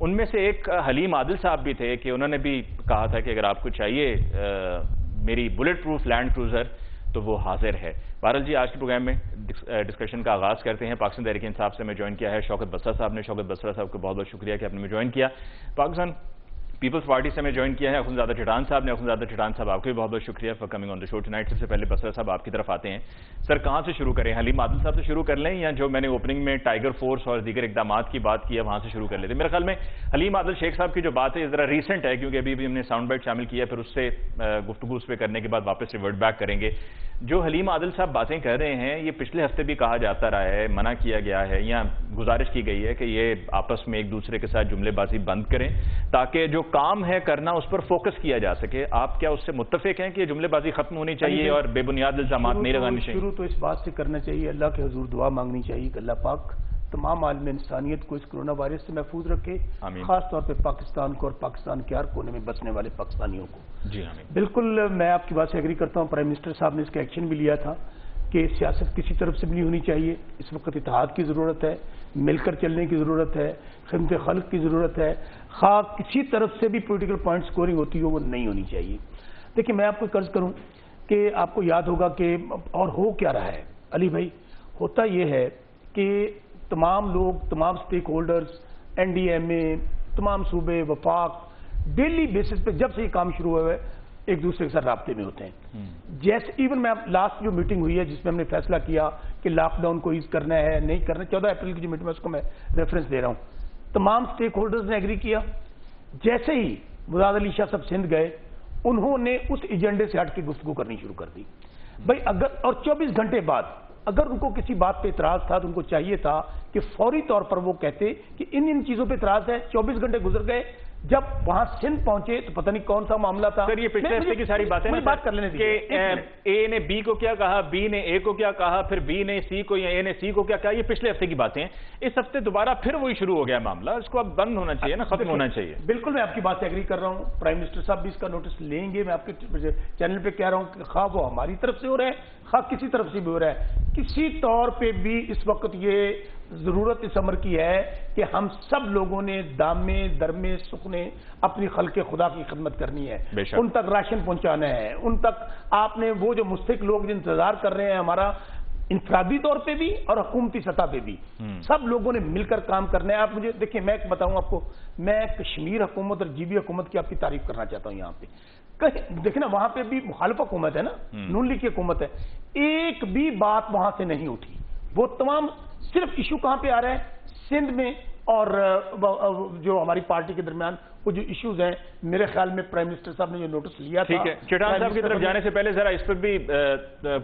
ان میں سے ایک حلیم عادل صاحب بھی تھے کہ انہوں نے بھی کہا تھا کہ اگر آپ کو چاہیے میری بلٹ پروف لینڈ کروزر تو وہ حاضر ہے۔ بہرحال جی، آج کے پروگرام میں ڈسکشن کا آغاز کرتے ہیں۔ پاکستان تحریک انصاف سے میں جوائن کیا ہے شوکت بسرا صاحب نے۔ شوکت بسرا صاحب کو بہت بہت شکریہ کہ آپ نے میں جوائن کیا۔ پاکستان پیپلز پارٹی سے میں جوائن کیا ہے اخوندزادہ چٹان صاحب نے۔ اخوندزادہ چٹان صاحب آپ کو بھی بہت بہت شکریہ for coming on the show tonight. سب سے پہلے بسرا صاحب آپ کی طرف آتے ہیں۔ سر کہاں سے شروع کریں؟ حلیم عادل صاحب سے شروع کر لیں یا جو میں نے اوپننگ میں ٹائیگر فورس اور دیگر اقدامات کی بات کی ہے وہاں سے شروع کر لیتے ہیں؟ میرے خیال میں حلیم عادل شیخ صاحب کی جو بات ہے ذرا ریسنٹ ہے کیونکہ ابھی ہم نے ساؤنڈ بائٹ شامل کیا ہے، پھر اس سے گفتگو اس پہ کرنے کے بعد واپس ریورٹ بیک کریں گے۔ جو حلیم عادل صاحب باتیں کر رہے ہیں یہ پچھلے ہفتے بھی کہا جاتا رہا ہے، منع کیا گیا ہے یا گزارش کی گئی ہے کہ یہ آپس میں ایک دوسرے کے ساتھ جملے بازی بند کریں تاکہ جو کام ہے کرنا اس پر فوکس کیا جا سکے۔ آپ کیا اس سے متفق ہیں کہ یہ جملے بازی ختم ہونی چاہیے اور بے بنیاد الزامات نہیں لگانے چاہیے؟ شروع تو اس بات سے کرنا چاہیے، اللہ کے حضور دعا مانگنی چاہیے کہ اللہ پاک تمام عالم انسانیت کو اس کرونا وائرس سے محفوظ رکھے، خاص طور پہ پاکستان کو اور پاکستان کے ہر کونے میں بسنے والے پاکستانیوں کو۔ جی آمین۔ بالکل میں آپ کی بات سے ایگری کرتا ہوں۔ پرائم منسٹر صاحب نے اس کا ایکشن بھی لیا تھا کہ سیاست کسی طرف سے بھی نہیں ہونی چاہیے، اس وقت اتحاد کی ضرورت ہے، مل کر چلنے کی ضرورت ہے، خدمت خلق کی ضرورت ہے، خواہ کسی طرف سے بھی پولیٹیکل پوائنٹ سکورنگ ہوتی ہو وہ نہیں ہونی چاہیے۔ دیکھیں میں آپ کو قرض کروں کہ آپ کو یاد ہوگا کہ اور ہو کیا رہا ہے علی بھائی، ہوتا یہ ہے کہ تمام لوگ، تمام stake holders, N D M اے، تمام صوبے، وفاق ڈیلی بیسس پہ جب سے یہ کام شروع ہوا ہے ایک دوسرے کے ساتھ رابطے میں ہوتے ہیں۔ جیسے ایون میں لاسٹ جو میٹنگ ہوئی ہے جس میں ہم نے فیصلہ کیا کہ لاک ڈاؤن کو ایز کرنا ہے نہیں کرنا، 14 اپریل کی جو میٹنگ ہے اس کو میں ریفرنس دے رہا ہوں، تمام سٹیک ہولڈرز نے ایگری کیا۔ جیسے ہی مزاد علی شاہ صاحب سندھ گئے انہوں نے اس ایجنڈے سے ہٹ کے گفتگو کرنی شروع کر دی بھائی، اگر اور 24 گھنٹے بعد اگر ان کو کسی بات پہ اعتراض تھا تو ان کو چاہیے تھا کہ فوری طور پر وہ کہتے کہ ان چیزوں پہ اعتراض ہے۔ 24 گھنٹے گزر گئے، جب وہاں سندھ پہنچے تو پتہ نہیں کون سا معاملہ تھا۔ سر یہ پچھلے ہفتے کی ساری باتیں بات کر لینے کہ اے نے بی کو کیا کہا، بی نے اے کو کیا کہا، پھر بی نے سی کو یا اے نے سی کو کیا کہا، یہ پچھلے ہفتے کی باتیں ہیں۔ اس ہفتے دوبارہ پھر وہی شروع ہو گیا معاملہ، اس کو اب بند ہونا چاہیے نا، ختم ہونا چاہیے۔ بالکل میں آپ کی بات سے ایگری کر رہا ہوں، پرائم منسٹر صاحب بھی اس کا نوٹس لیں گے۔ میں آپ کے چینل پہ کہہ رہا ہوں کہ خواہ وہ ہماری طرف سے ہو رہا ہے خواہ کسی طرف سے بھی ہو رہا ہے، کسی طور پہ بھی اس وقت یہ ضرورت اس امر کی ہے کہ ہم سب لوگوں نے دامے درمے سکھنے اپنی خلق خدا کی خدمت کرنی ہے، ان تک راشن پہنچانا ہے، ان تک آپ نے وہ جو مستحق لوگ جو انتظار کر رہے ہیں ہمارا انفرادی طور پہ بھی اور حکومتی سطح پہ بھی سب لوگوں نے مل کر کام کرنا ہے۔ آپ مجھے دیکھیں، میں بتاؤں آپ کو، میں کشمیر حکومت اور جی بی حکومت کی آپ کی تعریف کرنا چاہتا ہوں۔ یہاں پہ دیکھیں نا، وہاں پہ بھی مخالف حکومت ہے نا، نون لیگ کی حکومت ہے، ایک بھی بات وہاں سے نہیں اٹھی۔ وہ تمام صرف ایشو کہاں پہ آ رہا ہے؟ سندھ میں اور جو ہماری پارٹی کے درمیان وہ جو ایشوز ہیں، میرے خیال میں پرائم منسٹر صاحب نے جو نوٹس لیا تھا۔ ٹھیک ہے، چٹان صاحب کی طرف جانے سے پہلے ذرا اس پر بھی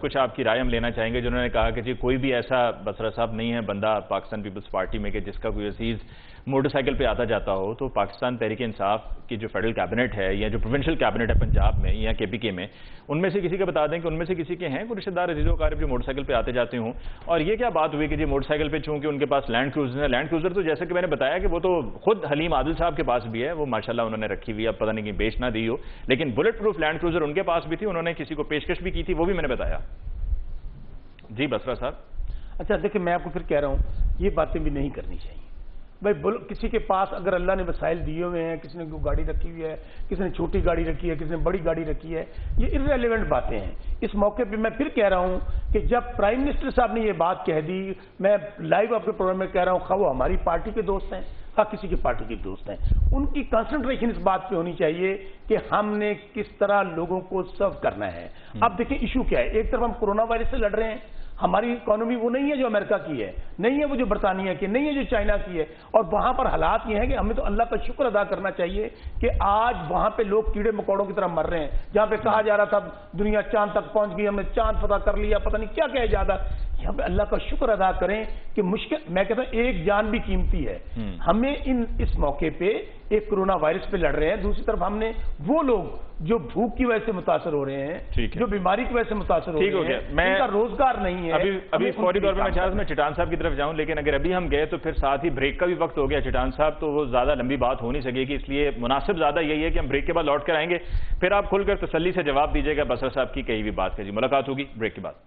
کچھ آپ کی رائے ہم لینا چاہیں گے، جنہوں نے کہا کہ جی کوئی بھی ایسا بسرا صاحب نہیں ہے بندہ پاکستان پیپلز پارٹی میں کہ جس کا کوئی عزیز موٹر سائیکل پہ آتا جاتا ہو، تو پاکستان تحریک انصاف کی جو فیڈرل کیبنٹ ہے یا جو پروونشل کیبنٹ ہے پنجاب میں یا کے پی کے میں، ان میں سے کسی کا بتا دیں کہ ان میں سے کسی کے ہیں کوئی رشتہ دار عزیز و اقارب جو موٹر سائیکل پہ آتے جاتے ہوں؟ اور یہ کیا بات ہوئی کہ جی موٹر سائیکل پہ چونکہ ان کے پاس لینڈ کروزر ہے، لینڈ کروزر تو جیسا کہ میں نے بتایا کہ وہ تو خود حلیم عادل صاحب کے پاس بھی ہے، وہ ماشاءاللہ انہوں نے رکھی ہوئی ہے، اب پتہ نہیں کہ بیچ نہ دی ہو، لیکن بلٹ پروف لینڈ کروزر ان کے پاس بھی تھی، انہوں نے کسی کو پیشکش بھی کی تھی، وہ بھی میں نے بتایا۔ جی بسرا صاحب۔ اچھا دیکھیں، میں آپ کو پھر کہہ رہا ہوں یہ باتیں بھی نہیں کرنی چاہیے بھائی۔ کسی کے پاس اگر اللہ نے وسائل دیے ہوئے ہیں، کسی نے گاڑی رکھی ہوئی ہے، کسی نے چھوٹی گاڑی رکھی ہے، کسی نے بڑی گاڑی رکھی ہے، یہ ارریلیونٹ باتیں ہیں۔ اس موقع پہ میں پھر کہہ رہا ہوں کہ جب پرائم منسٹر صاحب نے یہ بات کہہ دی، میں لائیو آپ کے پروگرام میں کہہ رہا ہوں، خواہ وہ ہماری پارٹی کے دوست ہیں خواہ کسی کی پارٹی کے دوست ہیں، ان کی کنسنٹریشن اس بات پہ ہونی چاہیے کہ ہم نے کس طرح لوگوں کو سرو کرنا ہے۔ اب دیکھیں ایشو کیا ہے، ایک طرف ہم کورونا وائرس سے لڑ رہے ہیں، ہماری اکانومی وہ نہیں ہے جو امریکہ کی ہے، نہیں ہے وہ جو برطانیہ کی ہے، نہیں ہے جو چائنا کی ہے، اور وہاں پر حالات یہ ہیں کہ ہمیں تو اللہ کا شکر ادا کرنا چاہیے کہ آج وہاں پہ لوگ کیڑے مکوڑوں کی طرح مر رہے ہیں۔ جہاں پہ کہا جا رہا تھا دنیا چاند تک پہنچ گئی، ہم نے چاند فتح کر لیا، پتہ نہیں کیا کہا جا رہا، یہاں پہ اللہ کا شکر ادا کریں کہ مشکل، میں کہتا ہوں ایک جان بھی قیمتی ہے۔ ہمیں اس موقع پہ ایک کرونا وائرس پہ لڑ رہے ہیں، دوسری طرف ہم نے وہ لوگ جو بھوک کی وجہ سے متاثر ہو رہے ہیں، جو بیماری کی وجہ سے متاثر ہو رہے ہیں، ان کا روزگار نہیں ہے۔ ابھی فوری طور پر میں چٹان صاحب کی طرف جاؤں، لیکن اگر ابھی ہم گئے تو پھر ساتھ ہی بریک کا بھی وقت ہو گیا چٹان صاحب، تو وہ زیادہ لمبی بات ہو نہیں سکے گی، اس لیے مناسب زیادہ یہی ہے کہ ہم بریک کے بعد لوٹ کر آئیں گے، پھر آپ کھل کر تسلی سے جواب دیجیے گا بسرا صاحب کی کئی بھی بات کا۔ جی ملاقات ہوگی بریک کے بعد۔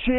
6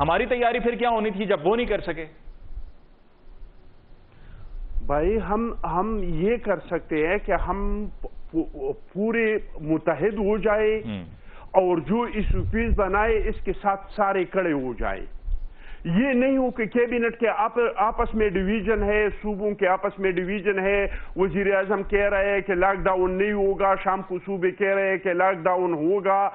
ہماری تیاری پھر کیا ہونی تھی جب وہ نہیں کر سکے؟ بھائی ہم یہ کر سکتے ہیں کہ ہم پورے متحد ہو جائے اور جو ایشوز بنائے اس کے ساتھ سارے کڑے ہو جائے. یہ نہیں ہو کہ کیبنٹ کے آپس میں ڈویژن ہے، صوبوں کے آپس میں ڈویژن ہے. وزیر اعظم کہہ رہے ہیں کہ لاک ڈاؤن نہیں ہوگا، شام کو صوبے کہہ رہے ہیں کہ لاک ڈاؤن ہوگا.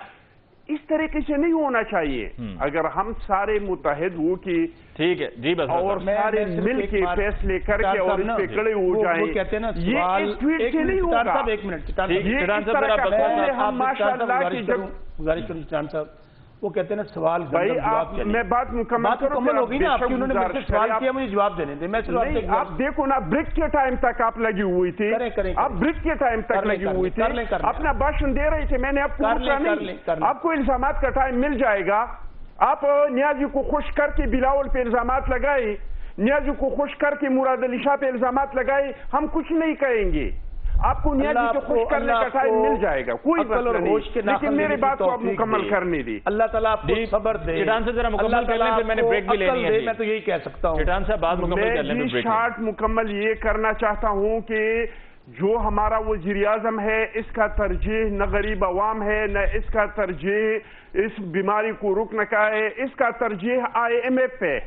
اس طریقے سے نہیں ہونا چاہیے. اگر ہم سارے متحد ہو کے ٹھیک ہے جی بس اور سارے مل کے فیصلے کر کے اور اس پہ کڑے ہو جائیں، یہ ایک ٹویٹ سے نہیں ہوگا. یہ اس طرح کا پہلے ہم ماشاءاللہ کی گزارش کروں چٹان صاحب، وہ کہتے ہیں نا سوال بھائی میں بات مکمل ہوگی نا آپ کی، انہوں نے مجھ سے سوال کیا، مجھے جواب دینے دیں. میں آپ دیکھو نا، بریک کے ٹائم تک آپ لگی ہوئی تھی، آپ بریک کے ٹائم تک لگی ہوئی تھی، اپنا بھاشن دے رہے تھے. میں نے آپ کو الزامات کا ٹائم مل جائے گا. آپ نیازی کو خوش کر کے بلاول پہ الزامات لگائے، نیازی کو خوش کر کے مراد علی شاہ پہ الزامات لگائے. ہم کچھ نہیں کہیں گے، آپ کو نیازی کو خوش کرنے کا ٹائم مل جائے گا، کوئی مسئلہ نہیں. لیکن میری بات کو آپ مکمل کرنے دی. اللہ تعالیٰ آپ کو صبر دے. چٹان سے ذرا مکمل کر لیں، پھر میں نے بریک بھی لینی ہے. میں تو یہی کہہ سکتا ہوں چٹان صاحب بات مکمل کر لیں. میں شارٹ مکمل یہ کرنا چاہتا ہوں کہ جو ہمارا وزیر اعظم ہے اس کا ترجیح نہ غریب عوام ہے، نہ اس کا ترجیح اس بیماری کو روکنے کا ہے. اس کا ترجیح IMF ہے،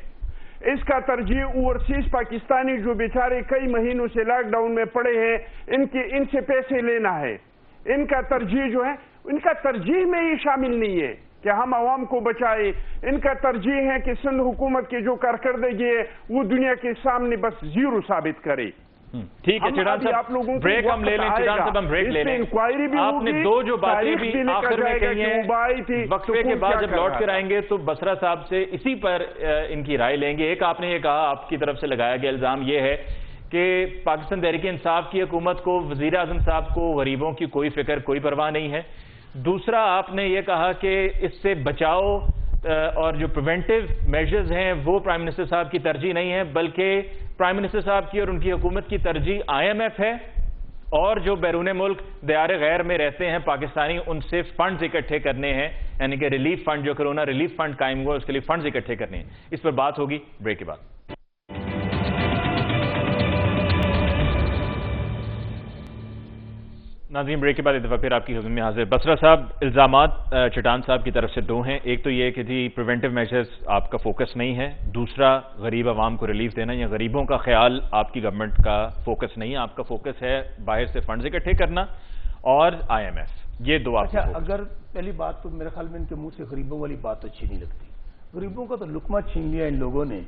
اس کا ترجیح اوورسیز پاکستانی جو بیچارے کئی مہینوں سے لاک ڈاؤن میں پڑے ہیں ان سے پیسے لینا ہے. ان کا ترجیح جو ہے، ان کا ترجیح میں یہ شامل نہیں ہے کہ ہم عوام کو بچائے. ان کا ترجیح ہے کہ سندھ حکومت کی جو کارکردگی ہے وہ دنیا کے سامنے بس زیرو ثابت کرے. ٹھیک ہے چٹان صاحب، بریک ہم لے لیں. چٹان صاحب ہم بریک لے لیں. آپ نے دو جو باتیں بھی آخر میں کہی ہیں، وقفے کے بعد جب لوٹ کر آئیں گے تو بصرہ صاحب سے اسی پر ان کی رائے لیں گے. ایک آپ نے یہ کہا، آپ کی طرف سے لگایا گیا الزام یہ ہے کہ پاکستان تحریک انصاف کی حکومت کو، وزیر اعظم صاحب کو غریبوں کی کوئی فکر، کوئی پرواہ نہیں ہے. دوسرا آپ نے یہ کہا کہ اس سے بچاؤ اور جو پریونٹیو میجرز ہیں وہ پرائم منسٹر صاحب کی ترجیح نہیں ہے، بلکہ پرائم منسٹر صاحب کی اور ان کی حکومت کی ترجیح IMF ہے، اور جو بیرون ملک دیار غیر میں رہتے ہیں پاکستانی ان سے فنڈز اکٹھے کرنے ہیں، یعنی کہ ریلیف فنڈ، جو کرونا ریلیف فنڈ قائم ہوا اس کے لیے فنڈز اکٹھے کرنے ہیں. اس پر بات ہوگی بریک کے بعد. ناظرین بریک کے بعد ایک دفعہ پھر آپ کی خدمت میں حاضر. بصرہ صاحب، الزامات چٹان صاحب کی طرف سے دو ہیں. ایک تو یہ کہ جی پریونٹیو میجرز آپ کا فوکس نہیں ہے، دوسرا غریب عوام کو ریلیف دینا یا غریبوں کا خیال آپ کی گورنمنٹ کا فوکس نہیں ہے. آپ کا فوکس ہے باہر سے فنڈز اکٹھے کرنا اور IMF. یہ دو آپ. اچھا، اگر پہلی بات تو میرے خیال میں ان کے منہ سے غریبوں والی بات اچھی نہیں لگتی. غریبوں کا تو لقمہ چھین لیا ان لوگوں نے.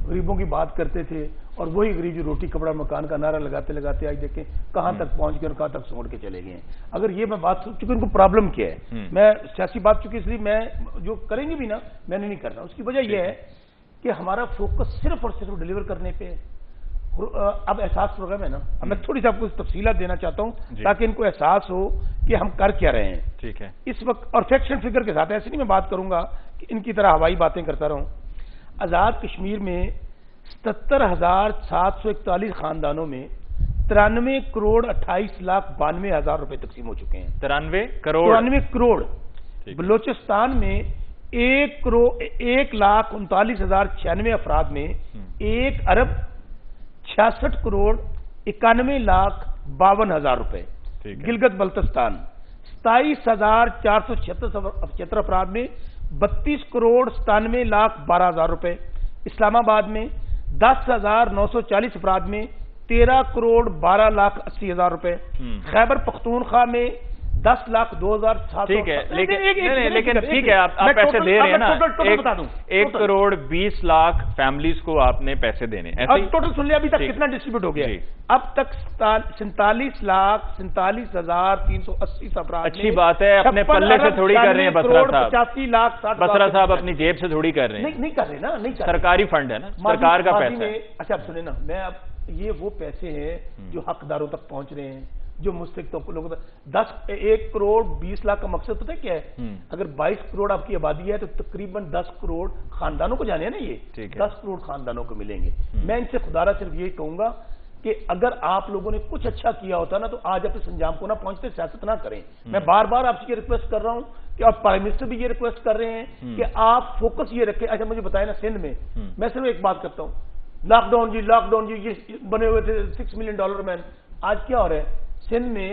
غریبوں کی بات کرتے تھے اور وہی غریب جو روٹی کپڑا مکان کا نعرہ لگاتے لگاتے آج دیکھیں کہاں تک پہنچ گئے اور کہاں تک سوڑ کے چلے گئے ہیں. اگر یہ میں بات چونکہ ان کو پرابلم کیا ہے، میں سیاسی بات چونکہ اس لیے میں جو کریں گے بھی نا میں نے نہیں کرنا. اس کی وجہ یہ ہے کہ ہمارا فوکس صرف اور صرف ڈیلیور کرنے پہ ہے. اب احساس پروگرام ہے نا، اب میں تھوڑی سی آپ کو تفصیلات دینا چاہتا ہوں تاکہ ان کو احساس ہو کہ ہم کر کیا رہے ہیں. ٹھیک ہے. اس وقت اور فیکشن فگر کے ساتھ ایسے نہیں میں بات کروں گا کہ ان کی طرح ہوائی باتیں کرتا رہوں. آزاد کشمیر میں 77,741 خاندانوں میں 93 کروڑ 28,92,000 روپے تقسیم ہو چکے ہیں. 93 کروڑ. بلوچستان میں 1,39,096 افراد میں 1 ارب 66 کروڑ 91,52,000 روپے. گلگت بلتستان 27,476 افراد میں 32 کروڑ 97,12,000 روپے. اسلام آباد میں 10,940 افراد میں 13 کروڑ 12,80,000 روپے. خیبر پختونخوا میں 10,02,700. ٹھیک ہے، لیکن ٹھیک ہے، آپ پیسے دے رہے ہیں نا. 1 کروڑ 20 لاکھ فیملیز کو آپ نے پیسے دینے. ٹوٹل سن لیا ابھی تک کتنا ڈسٹریبیوٹ ہو گیا؟ اب تک 47,47,380 افراد. اچھی بات ہے، اپنے پلے سے تھوڑی کر رہے ہیں بصرہ صاحب. 85,60,000 بصرہ صاحب اپنی جیب سے تھوڑی کر رہے ہیں. نہیں کر رہے نا، نہیں کر رہے. سرکاری فنڈ ہے نا، سرکار کا پیسہ ہے. اچھا اب سنیں نا، میں اب یہ وہ پیسے ہیں جو حقداروں تک پہنچ رہے ہیں، جو مستحق لوگوں تک. 1 کروڑ 20 لاکھ کا مقصد پتہ ہے کیا ہے؟ اگر 22 کروڑ آپ کی آبادی ہے تو تقریباً 10 کروڑ خاندانوں کو جانے ہیں نا. یہ 10 کروڑ خاندانوں کو ملیں گے. میں ان سے خدا را صرف یہی کہوں گا کہ اگر آپ لوگوں نے کچھ اچھا کیا ہوتا نا تو آج اپنے سنجام کو نہ پہنچتے، سیاست نہ کریں. میں بار بار آپ سے یہ ریکویسٹ کر رہا ہوں کہ اور پرائم منسٹر بھی یہ ریکویسٹ کر رہے ہیں کہ آپ فوکس یہ رکھیں. اچھا مجھے بتائیں نا سندھ میں صرف ایک بات کرتا ہوں, لاک ڈاؤن جی یہ بنے ہوئے تھے $6 ملین مین. آج کیا ہو رہا ہے سندھ میں؟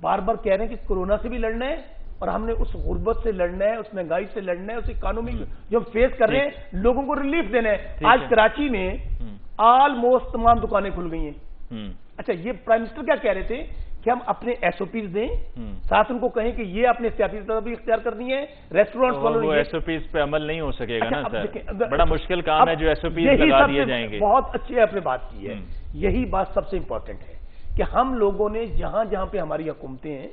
بار بار کہہ رہے ہیں کہ کورونا سے بھی لڑنا ہے اور ہم نے اس غربت سے لڑنا ہے, اس مہنگائی سے لڑنا ہے, اس اکانومی جو ہم فیس کر رہے ہیں لوگوں کو ریلیف دینا ہے. آج کراچی میں آلموسٹ تمام دکانیں کھل گئی ہیں. اچھا یہ پرائم منسٹر کیا کہہ رہے تھے کہ ہم اپنے ایس او پیز دیں, ساتھ ان کو کہیں کہ یہ اپنے احتیاطی تدابیر اختیار کرنی ہے. ریسٹورینٹ وہ ایس او پیز پہ عمل نہیں ہو سکے گا نا سر, بڑا مشکل کام ہے جو ایس او پیز لگا دیے جائیں گے. بہت اچھی آپ نے بات کی ہے, یہی بات سب سے امپورٹنٹ ہے کہ ہم لوگوں نے جہاں جہاں پہ ہماری حکومتیں ہیں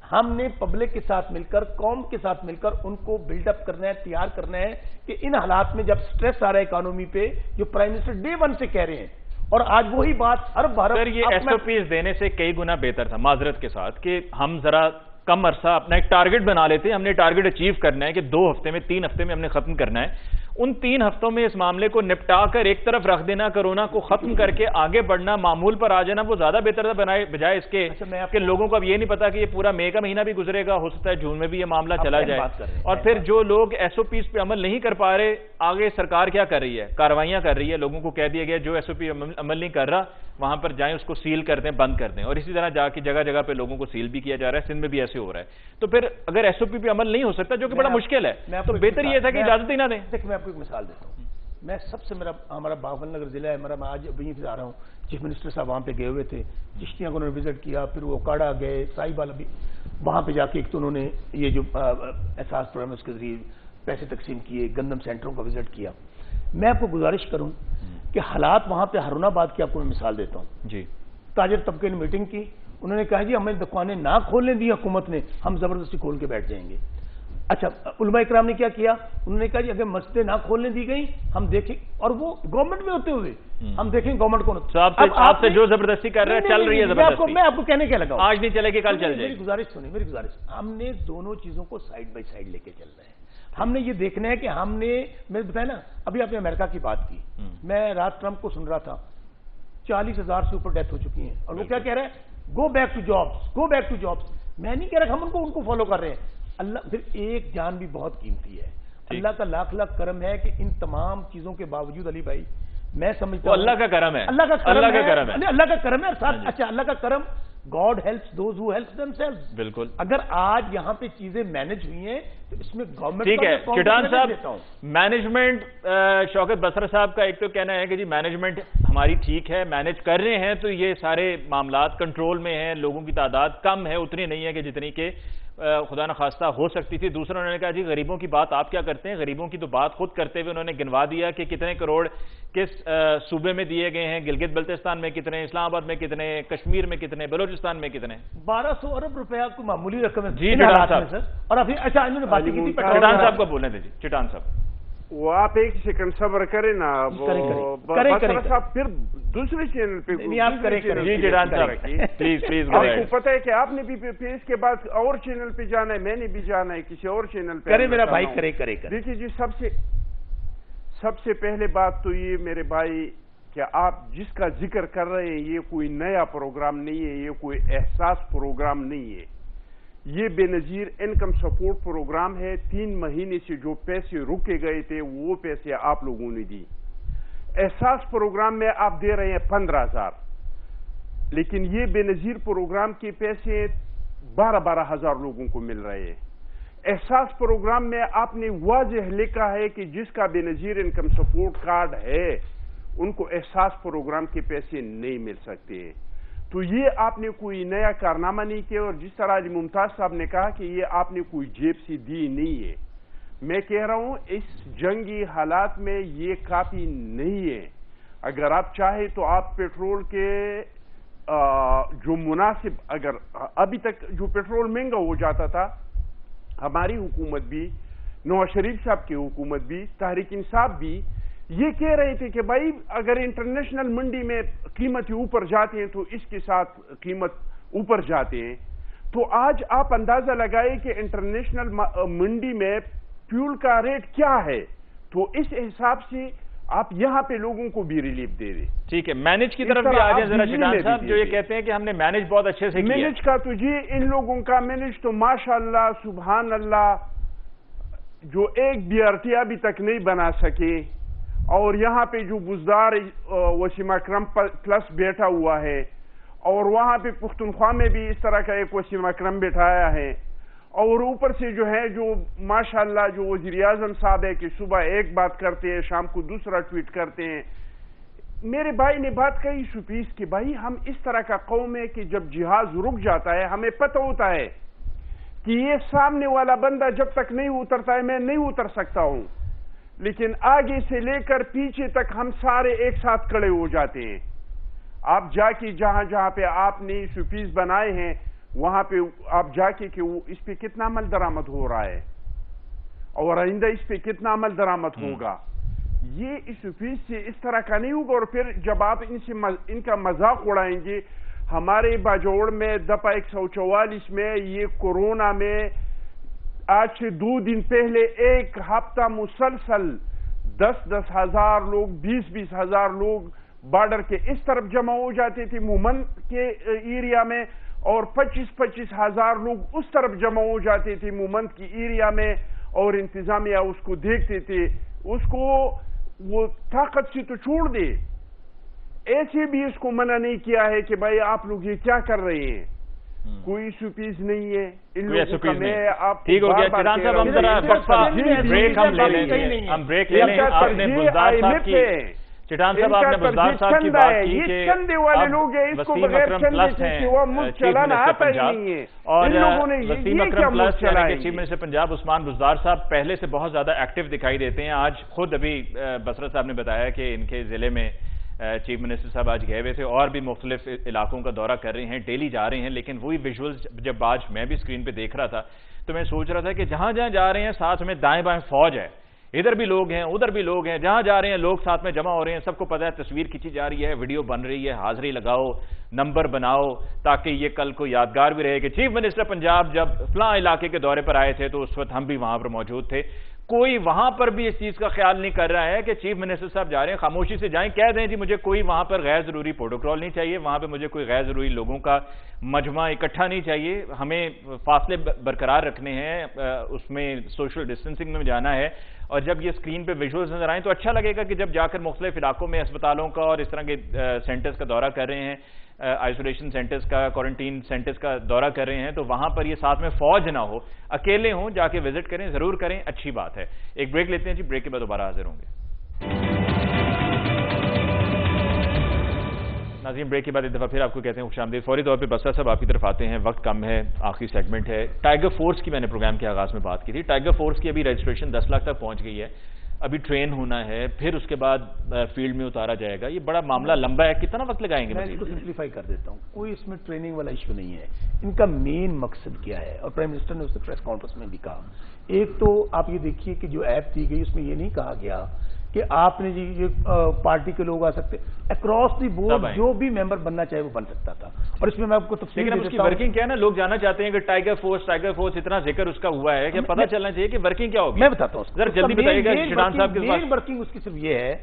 ہم نے پبلک کے ساتھ مل کر, قوم کے ساتھ مل کر ان کو بلڈ اپ کرنا ہے, تیار کرنا ہے کہ ان حالات میں جب سٹریس آ رہا ہے اکانومی پہ, جو پرائم منسٹر ڈے 1 سے کہہ رہے ہیں, اور آج وہی بات ہر بھارت. سر یہ ایس او پیز دینے سے کئی گنا بہتر تھا معذرت کے ساتھ کہ ہم ذرا کم عرصہ اپنا ایک ٹارگٹ بنا لیتے ہیں. ہم نے ٹارگٹ اچیو کرنا ہے کہ 2 ہفتے میں 3 ہفتے میں ہم نے ختم کرنا ہے. ان 3 ہفتوں میں اس معاملے کو نپٹا کر ایک طرف رکھ دینا, کرونا کو ختم کر کے آگے بڑھنا, معمول پر آ جانا, وہ زیادہ بہتر تھا بجائے اس کے کہ لوگوں کو اب یہ نہیں پتا کہ یہ پورا مئی کا مہینہ بھی گزرے گا, ہو سکتا ہے جون میں بھی یہ معاملہ چلا جائے. اور پھر جو لوگ ایس او پیز پہ عمل نہیں کر پا رہے, آگے سرکار کیا کر رہی ہے, کارروائیاں کر رہی ہے. لوگوں کو کہہ دیا گیا جو ایس او پی عمل نہیں کر رہا وہاں پر جائیں اس کو سیل کر دیں, بند کر دیں. اور اسی طرح جا کے جگہ جگہ پہ لوگوں کو سیل بھی کیا جا رہا ہے. سندھ میں بھی ایسے ہو رہا ہے. تو پھر اگر ایس او پی پہ عمل نہیں ہو سکتا جو کہ بڑا مشکل ہے, تو بہتر یہ تھا کہ اجازت ہی نہ دیں. دیکھ میں آپ کو ایک مثال دیتا ہوں. میں سب سے ہمارا باغ نگر ضلع ہے, میں آج وہیں سے آ رہا ہوں. چیف منسٹر صاحب وہاں پہ گئے ہوئے تھے, چشتیاں کو انہوں نے وزٹ کیا, پھر وہ کاڑا گئے, سائی بالا بھی وہاں پہ جا کے ایک تو انہوں نے یہ جو احساس پروگرام اس کے ذریعے پیسے تقسیم کیے, گندم سینٹروں کا وزٹ کیا. میں آپ کو گزارش کروں کہ حالات وہاں پہ ہرون آباد کی آپ کو میں مثال دیتا ہوں. جی تاجر طبقے نے میٹنگ کی, انہوں نے کہا جی ہمیں دکانیں نہ کھولنے دی حکومت نے, ہم زبردستی کھول کے بیٹھ جائیں گے. اچھا علماء اکرام نے کیا کیا, انہوں نے کہا جی اگر مسجدیں نہ کھولنے دی گئی ہم دیکھیں, اور وہ گورنمنٹ میں ہوتے ہوئے ہم دیکھیں گورنمنٹ کو. آپ سے جو زبردستی کر رہے ہیں چل رہی ہے زبردستی. میں آپ کو کہنے کیا لگا, آج نہیں چلے گی کل چل جائے. میری گزارش سنیں, میری گزارش, ہم نے دونوں چیزوں کو سائڈ بائی سائڈ لے کے چل رہے ہیں. ہم نے یہ دیکھنا ہے کہ ہم نے, میں بتایا نا ابھی آپ نے امریکہ کی بات کی, میں رات ٹرمپ کو سن رہا تھا, 40,000 سے اوپر ڈیتھ ہو چکی ہیں, اور وہ کیا کہہ رہے ہیں, go back to jobs, go back to jobs. میں نہیں کہہ رہا ہم ان کو فالو کر رہے ہیں. اللہ, پھر ایک جان بھی بہت قیمتی ہے. اللہ کا لاکھ لاکھ کرم ہے کہ ان تمام چیزوں کے باوجود علی بھائی میں سمجھتا ہوں اللہ کا کرم ہے, اللہ کا کرم ہے. ساتھ اچھا اللہ کا کرم, God helps those who helps them سیلفز. بالکل. اگر آج یہاں پہ چیزیں مینج ہوئی ہیں تو اس میں گورنمنٹ, ٹھیک ہے چٹان صاحب, مینجمنٹ, شوکت بسرا صاحب کا ایک تو کہنا ہے کہ جی مینجمنٹ ہماری ٹھیک ہے, مینج کر رہے ہیں تو یہ سارے معاملات کنٹرول میں ہیں, لوگوں کی تعداد کم ہے, اتنی نہیں ہے کہ جتنی کہ خدا نخواستہ ہو سکتی تھی. دوسرا انہوں نے کہا جی غریبوں کی بات آپ کیا کرتے ہیں, غریبوں کی تو بات خود کرتے ہوئے انہوں نے گنوا دیا کہ کتنے کروڑ کس صوبے میں دیے گئے ہیں, گلگت بلتستان میں کتنے, اسلام آباد میں کتنے, کشمیر میں کتنے, بلوچستان میں کتنے. 1200 ارب روپیہ کو معمولی رقم ہے. جی چٹان صاحب, اور ابھی اچھا انہوں نے بات کی تھی چٹان صاحب کو بولنے تھے. جی چٹان صاحب وہ آپ ایک سیکنڈ صبر کریں نا, بسرا صاحب پھر دوسرے چینل پہ جی چٹان صاحب پلیز پلیز. آپ کو پتہ ہے کہ آپ نے بھی پھر اس کے بعد اور چینل پہ جانا ہے, میں نے بھی جانا ہے کسی اور چینل پہ. کرے میرا بھائی, کرے. دیکھیے جی, سب سے پہلے بات تو یہ میرے بھائی کہ آپ جس کا ذکر کر رہے ہیں یہ کوئی نیا پروگرام نہیں ہے, یہ کوئی احساس پروگرام نہیں ہے, یہ بے نظیر انکم سپورٹ پروگرام ہے. 3 مہینے سے جو پیسے رکے گئے تھے وہ پیسے آپ لوگوں نے دی. احساس پروگرام میں آپ دے رہے ہیں 15,000, لیکن یہ بے نظیر پروگرام کے پیسے 12,000 لوگوں کو مل رہے ہیں. احساس پروگرام میں آپ نے واضح لکھا ہے کہ جس کا بے نظیر انکم سپورٹ کارڈ ہے ان کو احساس پروگرام کے پیسے نہیں مل سکتے. تو یہ آپ نے کوئی نیا کارنامہ نہیں کیا, اور جس طرح علی ممتاز صاحب نے کہا کہ یہ آپ نے کوئی جیب سے دی نہیں ہے. میں کہہ رہا ہوں اس جنگی حالات میں یہ کافی نہیں ہے. اگر آپ چاہیں تو آپ پیٹرول کے جو مناسب, اگر ابھی تک جو پیٹرول مہنگا ہو جاتا تھا, ہماری حکومت بھی, نواز شریف صاحب کی حکومت بھی, تحریک انصاف بھی یہ کہہ رہے تھے کہ بھائی اگر انٹرنیشنل منڈی میں قیمتیں اوپر جاتے ہیں تو اس کے ساتھ قیمت اوپر جاتے ہیں. تو آج آپ اندازہ لگائیں کہ انٹرنیشنل منڈی میں فیول کا ریٹ کیا ہے, تو اس حساب سے آپ یہاں پہ لوگوں کو بھی ریلیف دے دیں. ٹھیک ہے, مینج کی طرف بھی آ جائیں ذرا چٹان صاحب, جو یہ کہتے ہیں کہ ہم نے مینج بہت اچھے سے کیا. مینج کا تو جی ان لوگوں کا مینج تو ماشاءاللہ سبحان اللہ, جو ایک بی آر ٹی ابھی تک نہیں بنا سکے, اور یہاں پہ جو بزدار وسیم اکرم پلس بیٹھا ہوا ہے, اور وہاں پہ پختونخوا میں بھی اس طرح کا ایک وسیم اکرم بیٹھایا ہے, اور اوپر سے جو ہے جو ماشاءاللہ جو وزیر اعظم صاحب ہے کہ صبح ایک بات کرتے ہیں شام کو دوسرا ٹویٹ کرتے ہیں. میرے بھائی نے بات کہی شوپیس کہ بھائی ہم اس طرح کا قوم ہے کہ جب جہاز رک جاتا ہے ہمیں پتہ ہوتا ہے کہ یہ سامنے والا بندہ جب تک نہیں اترتا ہے میں نہیں اتر سکتا ہوں, لیکن آگے سے لے کر پیچھے تک ہم سارے ایک ساتھ کھڑے ہو جاتے ہیں. آپ جا کے جہاں پہ آپ نے شوپیس بنائے ہیں وہاں پہ آپ جا کے کہ اس پہ کتنا عمل درآمد ہو رہا ہے اور آئندہ اس پہ کتنا عمل درآمد ہوگا. یہ اس فیس سے اس طرح کا نہیں ہوگا. اور پھر جب آپ ان کا مذاق اڑائیں گے, ہمارے باجوڑ میں دپا 144 میں یہ کورونا میں آج سے 2 دن پہلے ایک ہفتہ مسلسل 10 ہزار لوگ 20 ہزار لوگ بارڈر کے اس طرف جمع ہو جاتے تھے مومن کے ایریا میں, اور 25 ہزار لوگ اس طرف جمع ہو جاتے تھے مومنٹ کی ایریا میں, اور انتظامیہ اس کو دیکھتے تھے. اس کو وہ طاقت سے تو چھوڑ دے, ایسے بھی اس کو منع نہیں کیا ہے کہ بھائی آپ لوگ یہ کیا کر رہے ہیں. کوئی سپیس نہیں ہے ان لوگوں کا. میں آپ ٹھیک ہو گیا چٹان صاحب, ہم ذرا بریک ہم لے لیں, ہم بریک لے لیں. آپ نے بزدار صاحب کی, چٹان صاحب آپ نے بزدار صاحب کی بات کی کہ وسیم اکرم پلس ہیں چیف منسٹر پنجاب, اور وسیم اکرم پلس یعنی کہ چیف منسٹر پنجاب عثمان بزدار صاحب پہلے سے بہت زیادہ ایکٹیو دکھائی دیتے ہیں. آج خود ابھی بصرت صاحب نے بتایا کہ ان کے ضلع میں چیف منسٹر صاحب آج گئے ہوئے تھے, اور بھی مختلف علاقوں کا دورہ کر رہے ہیں, ڈیلی جا رہے ہیں. لیکن وہی ویژولز جب آج میں بھی اسکرین پہ دیکھ رہا تھا تو میں سوچ رہا تھا کہ جہاں جہاں جا رہے ہیں ساتھ میں دائیں بائیں فوج ہے, ادھر بھی لوگ ہیں ادھر بھی لوگ ہیں, جہاں جا رہے ہیں لوگ ساتھ میں جمع ہو رہے ہیں. سب کو پتہ ہے تصویر کھینچی جا رہی ہے, ویڈیو بن رہی ہے, حاضری لگاؤ, نمبر بناؤ, تاکہ یہ کل کو یادگار بھی رہے کہ چیف منسٹر پنجاب جب فلاں علاقے کے دورے پر آئے تھے تو اس وقت ہم بھی وہاں پر موجود تھے. کوئی وہاں پر بھی اس چیز کا خیال نہیں کر رہا ہے کہ چیف منسٹر صاحب جا رہے ہیں, خاموشی سے جائیں, کہہ دیں جی مجھے کوئی وہاں پر غیر ضروری پروٹوکول نہیں چاہیے, وہاں پہ مجھے کوئی غیر ضروری لوگوں کا مجمع اکٹھا نہیں چاہیے, ہمیں فاصلے برقرار رکھنے ہیں, اس میں سوشل ڈسٹینسنگ میں جانا ہے. اور جب یہ اسکرین پہ ویژولز نظر آئیں تو اچھا لگے گا کہ جب جا کر مختلف علاقوں میں اسپتالوں کا اور اس طرح کے سینٹرز کا دورہ کر رہے ہیں, آئسولیشن سینٹرز کا, کوارنٹین سینٹرز کا دورہ کر رہے ہیں, تو وہاں پر یہ ساتھ میں فوج نہ ہو, اکیلے ہوں, جا کے وزٹ کریں, ضرور کریں, اچھی بات ہے. ایک بریک لیتے ہیں جی, بریک کے بعد دوبارہ حاضر ہوں گے. ناظرین بریک کے بعد ایک دفعہ پھر آپ کو کہتے ہیں خوش آمدید. فوری طور پہ بصرت صاحب آپ کی طرف آتے ہیں, وقت کم ہے, آخری سیگمنٹ ہے. ٹائیگر فورس کی میں نے پروگرام کے آغاز میں بات کی تھی. ٹائیگر فورس کی ابھی رجسٹریشن 10 لاکھ تک پہنچ گئی ہے, ابھی ٹرین ہونا ہے, پھر اس کے بعد فیلڈ میں اتارا جائے گا. یہ بڑا معاملہ لمبا ہے, کتنا وقت لگائیں گے؟ میں اس کو سمپلیفائی کر دیتا ہوں. کوئی اس میں ٹریننگ والا ایشو نہیں ہے. ان کا مین مقصد کیا ہے, اور پرائم منسٹر نے اس پریس کانفرنس میں بھی کہا. ایک تو آپ یہ دیکھیے کہ جو ایپ دی گئی اس میں یہ نہیں کہا گیا کہ آپ نے جی یہ پارٹی کے لوگ آ سکتے, اکراس دی بورڈ جو بھی ممبر بننا چاہے وہ بن سکتا تھا. اور اس میں آپ کو تفصیل لیکن اس کی ورکنگ کیا ہے نا, لوگ جاننا چاہتے ہیں کہ ٹائیگر فورس اتنا ذکر اس کا ہوا ہے کہ پتہ چلنا چاہیے کہ ورکنگ کیا ہوگی. میں بتاتا ہوں, ذرا جلدی بتائیے گا چٹان صاحب کے مین ورکنگ اس کی صرف یہ ہے,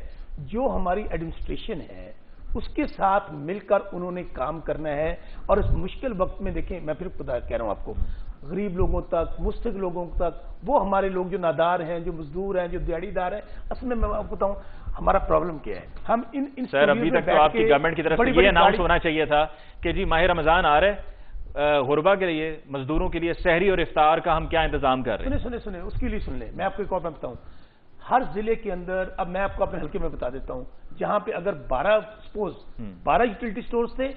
جو ہماری ایڈمنسٹریشن ہے اس کے ساتھ مل کر انہوں نے کام کرنا ہے. اور اس مشکل وقت میں دیکھیں, میں پھر کہہ رہا ہوں آپ کو, غریب لوگوں تک, مستحق لوگوں تک, وہ ہمارے لوگ جو نادار ہیں, جو مزدور ہیں, جو دیہڑی دار ہیں, اصل میں آپ بتاؤں ہمارا پرابلم کیا ہے. ہم ان سر ابھی تک تو آپ کی گورنمنٹ کی طرف سے یہ اناؤنس ہونا چاہیے تھا کہ جی ماہ رمضان آ رہا ہے, غربا کے لیے, مزدوروں کے لیے سحری اور افطار کا ہم کیا انتظام کر رہے ہیں. سنیں اس کے لیے سن لیں. میں آپ کو ایک اور بات بتاؤں, ہر ضلع کے اندر, اب میں آپ کو اپنے حلقے میں بتا دیتا ہوں, جہاں پہ اگر 12 یوٹیلٹی سٹورز تھے,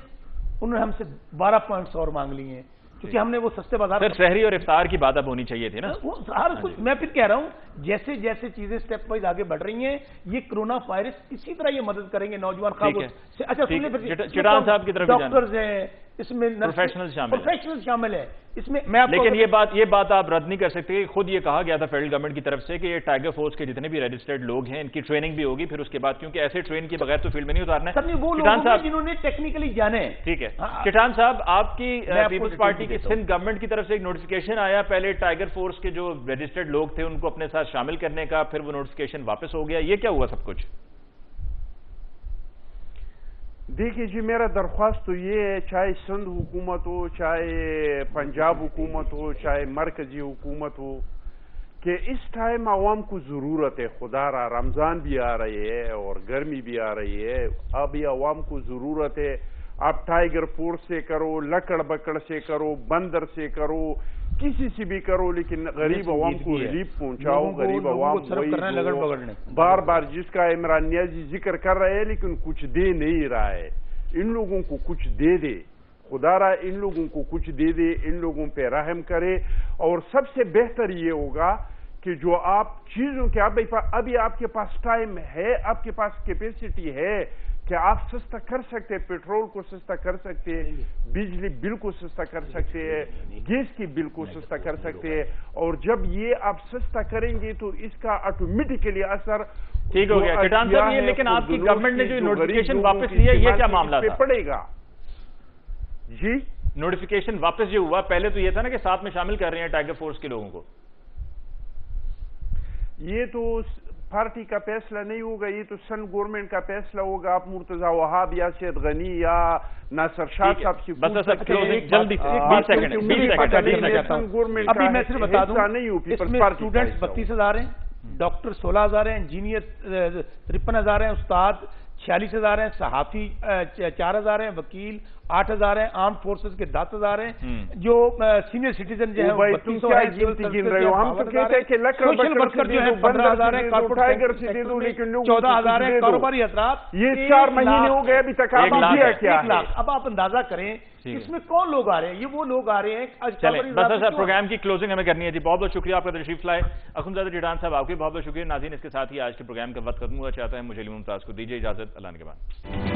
انہوں نے ہم سے 12 پوائنٹس اور مانگ لی ہیں, کیونکہ ہم نے وہ سستے بازار. سر سحری اور افطار کی بات اب ہونی چاہیے تھی نا. ہر کچھ میں پھر کہہ رہا ہوں, جیسے جیسے چیزیں سٹیپ وائز آگے بڑھ رہی ہیں, یہ کرونا وائرس اسی طرح یہ مدد کریں گے نوجوان خواب. اچھا چٹان صاحب کی طرف ڈاکٹرز ہیں, اس میں پروفیشنل شامل ہے. اس میں لیکن یہ بات آپ رد نہیں کر سکتے. خود یہ کہا گیا تھا فیڈرل گورنمنٹ کی طرف سے کہ یہ ٹائیگر فورس کے جتنے بھی رجسٹرڈ لوگ ہیں ان کی ٹریننگ بھی ہوگی پھر اس کے بعد, کیونکہ ایسے ٹرین کے بغیر تو فیلڈ میں نہیں اتارنا ہے. چٹان صاحب جنہوں نے ٹیکنیکلی جانے. ٹھیک ہے چٹان صاحب, آپ کی پیپلز پارٹی کی سندھ گورنمنٹ کی طرف سے ایک نوٹیفیکیشن آیا, پہلے ٹائیگر فورس کے جو رجسٹرڈ لوگ تھے ان کو اپنے ساتھ شامل کرنے کا, پھر وہ نوٹیفیکیشن واپس ہو گیا, یہ کیا ہوا سب کچھ؟ دیکھیے جی میرا درخواست تو یہ ہے، چاہے سندھ حکومت ہو، چاہے پنجاب حکومت ہو، چاہے مرکزی حکومت ہو، کہ اس ٹائم عوام کو ضرورت ہے. خدا را رمضان بھی آ رہی ہے اور گرمی بھی آ رہی ہے، ابھی عوام کو ضرورت ہے. آپ ٹائیگر فورس سے کرو، لکڑ بکڑ سے کرو، بندر سے کرو، کسی سے بھی کرو، لیکن غریب عوام کو ریلیف پہنچاؤ. غریب عوام بار بار جس کا عمران نیازی ذکر کر رہے ہیں لیکن کچھ دے نہیں رہا ہے. ان لوگوں کو کچھ دے دے، خدا را ان لوگوں کو کچھ دے دے، ان لوگوں پہ رحم کرے. اور سب سے بہتر یہ ہوگا کہ جو آپ چیزوں کے ابھی آپ کے پاس ٹائم ہے، آپ کے پاس کیپیسٹی ہے کہ آپ سستا کر سکتے ہیں، پیٹرول کو سستا کر سکتے ہیں، بجلی بل کو سستا کر سکتے ہیں، گیس کی بل کو سستا کر سکتے ہیں. اور جب یہ آپ سستا کریں گے تو اس کا آٹومیٹکلی اثر ٹھیک ہو گیا. کٹان صاحب یہ لیکن آپ کی گورنمنٹ نے جو نوٹیفیکیشن واپس لیا یہ کیا معاملہ تھا؟ پڑے گا جی نوٹیفیکیشن واپس جو ہوا، پہلے تو یہ تھا نا کہ ساتھ میں شامل کر رہے ہیں ٹائیگر فورس کے لوگوں کو. یہ تو پارٹی کا فیصلہ نہیں ہوگا، یہ تو سن گورنمنٹ کا فیصلہ ہوگا. آپ مرتضی وہاب یا سید غنی یا ناصر شاہ صاحب سے بس جلدی سے 20 سیکنڈ ابھی میں صرف بتا دوں اس میں اسٹوڈنٹس 32,000 ہیں، ڈاکٹر 16,000 ہیں، انجینئر 53,000 ہیں، استاد 46,000 ہیں، صحافی 4,000 ہیں، وکیل 8,000 ہیں، آرم فورسز کے 10,000 ہیں، جو سینئر سٹیزن جو ہے 3200 ہیں، سوشل ورکر جو ہے 15,000 ہیں، کارپوریٹ 14,000 ہیں، کاروباری حضرات یہ 4 مہینے ہو گئے ابھی تک. 1 لاکھ. اب آپ اندازہ کریں اس میں کون لوگ آ رہے ہیں؟ یہ وہ لوگ آ رہے ہیں. چلیں بس سر پروگرام کی کلوزنگ ہمیں کرنی ہے جی. بہت بہت شکریہ آپ کا تشریف لائے. اخندزادہ ٹیٹان صاحب آپ کے بہت بہت شکریہ. ناظرین اس کے ساتھ ہی آج کے پروگرام کا وقت ختم ہوا چاہتا ہے. مجھے علی ممتاز کو دیجیے اجازت. اللہ نے کے بعد.